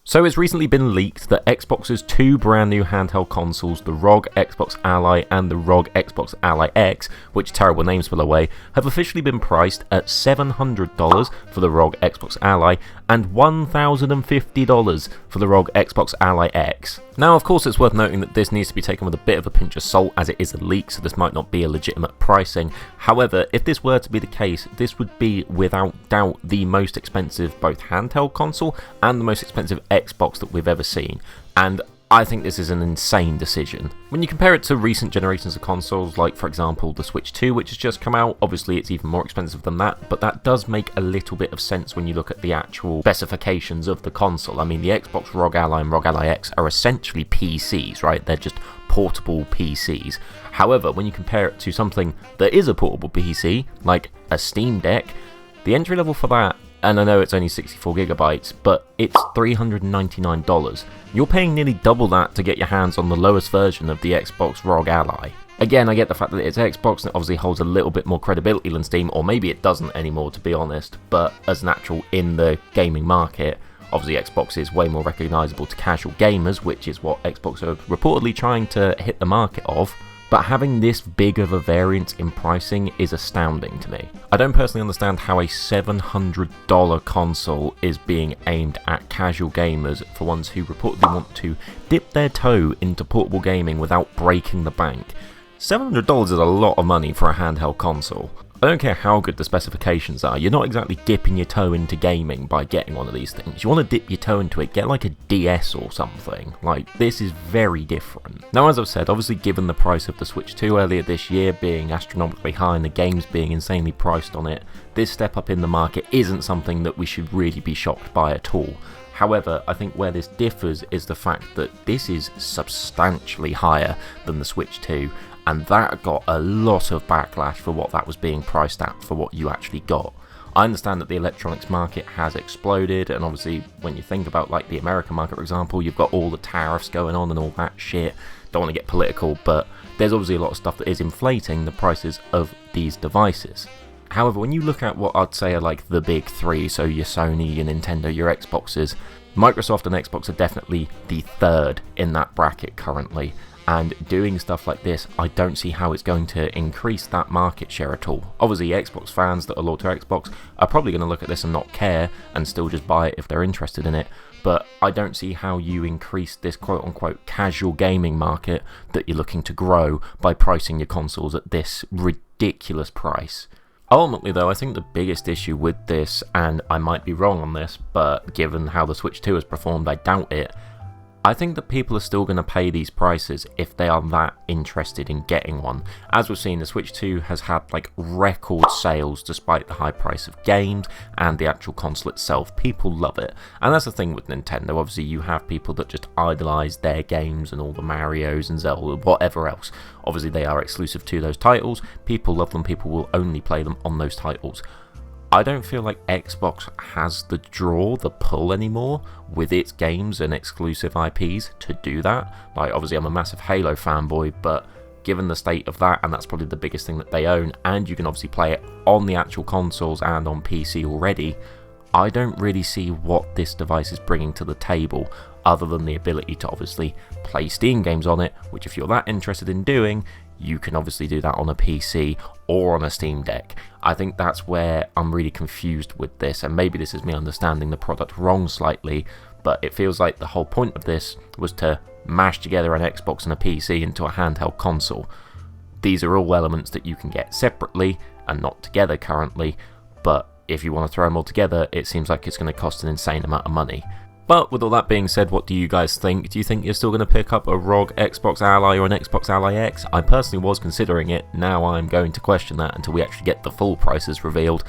So it's recently been leaked that Xbox's two brand new handheld consoles, the ROG Xbox Ally and the ROG Xbox Ally X, which terrible names by the way, have officially been priced at $700 for the ROG Xbox Ally and $1,050 for the ROG Xbox Ally X. Now of course it's worth noting that this needs to be taken with a bit of a pinch of salt as it is a leak, so this might not be a legitimate pricing. However, if this were to be the case, this would be without doubt the most expensive both handheld console and the most expensive Xbox that we've ever seen, and I think this is an insane decision. When you compare it to recent generations of consoles, like for example the Switch 2 which has just come out, obviously it's even more expensive than that, but that does make a little bit of sense when you look at the actual specifications of the console. I mean, the Xbox ROG Ally and ROG Ally X are essentially PCs, right? They're just portable PCs. However, when you compare it to something that is a portable PC, like a Steam Deck, the entry level for that, and I know it's only 64GB, but it's $399. You're paying nearly double that to get your hands on the lowest version of the Xbox ROG Ally. Again, I get the fact that it's Xbox and it obviously holds a little bit more credibility than Steam, or maybe it doesn't anymore to be honest, but as an actual in the gaming market, obviously Xbox is way more recognisable to casual gamers, which is what Xbox are reportedly trying to hit the market of. But having this big of a variance in pricing is astounding to me. I don't personally understand how a $700 console is being aimed at casual gamers, for ones who reportedly want to dip their toe into portable gaming without breaking the bank. $700 is a lot of money for a handheld console. I don't care how good the specifications are, you're not exactly dipping your toe into gaming by getting one of these things. You want to dip your toe into it, get like a DS or something. Like, this is very different. Now as I've said, obviously given the price of the Switch 2 earlier this year being astronomically high and the games being insanely priced on it, this step up in the market isn't something that we should really be shocked by at all. However, I think where this differs is the fact that this is substantially higher than the Switch 2, and that got a lot of backlash for what that was being priced at for what you actually got. I understand that the electronics market has exploded, and obviously when you think about like the American market for example, you've got all the tariffs going on and all that shit. Don't want to get political, but there's obviously a lot of stuff that is inflating the prices of these devices. However, when you look at what I'd say are like the big three, so your Sony, your Nintendo, your Xboxes, Microsoft and Xbox are definitely the third in that bracket currently. And doing stuff like this, I don't see how it's going to increase that market share at all. Obviously, Xbox fans that are loyal to Xbox are probably going to look at this and not care and still just buy it if they're interested in it. But I don't see how you increase this quote-unquote casual gaming market that you're looking to grow by pricing your consoles at this ridiculous price. Ultimately though, I think the biggest issue with this, and I might be wrong on this, but given how the Switch 2 has performed, I doubt it, I think that people are still going to pay these prices if they are that interested in getting one. As we've seen, the Switch 2 has had like record sales despite the high price of games and the actual console itself. People love it. And that's the thing with Nintendo. Obviously you have people that just idolise their games and all the Marios and Zelda, whatever else. Obviously they are exclusive to those titles. People love them. People will only play them on those titles. I don't feel like Xbox has the draw, the pull anymore with its games and exclusive IPs to do that. Like, obviously I'm a massive Halo fanboy, but given the state of that, and that's probably the biggest thing that they own, and you can obviously play it on the actual consoles and on PC already, I don't really see what this device is bringing to the table other than the ability to obviously play Steam games on it, which if you're that interested in doing, you can obviously do that on a PC or on a Steam Deck. I think that's where I'm really confused with this, and maybe this is me understanding the product wrong slightly, but it feels like the whole point of this was to mash together an Xbox and a PC into a handheld console. These are all elements that you can get separately and not together currently, but if you want to throw them all together, it seems like it's going to cost an insane amount of money. But with all that being said, what do you guys think? Do you think you're still going to pick up a ROG Xbox Ally or an Xbox Ally X? I personally was considering it. Now I'm going to question that until we actually get the full prices revealed.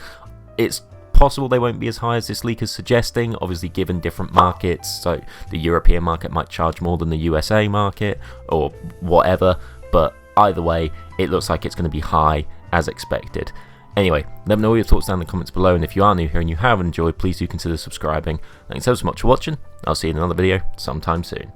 It's possible they won't be as high as this leak is suggesting, obviously given different markets. So the European market might charge more than the USA market or whatever. But either way, it looks like it's going to be high as expected. Anyway, let me know your thoughts down in the comments below, and if you are new here and you have enjoyed, please do consider subscribing. Thanks so much for watching. I'll see you in another video sometime soon.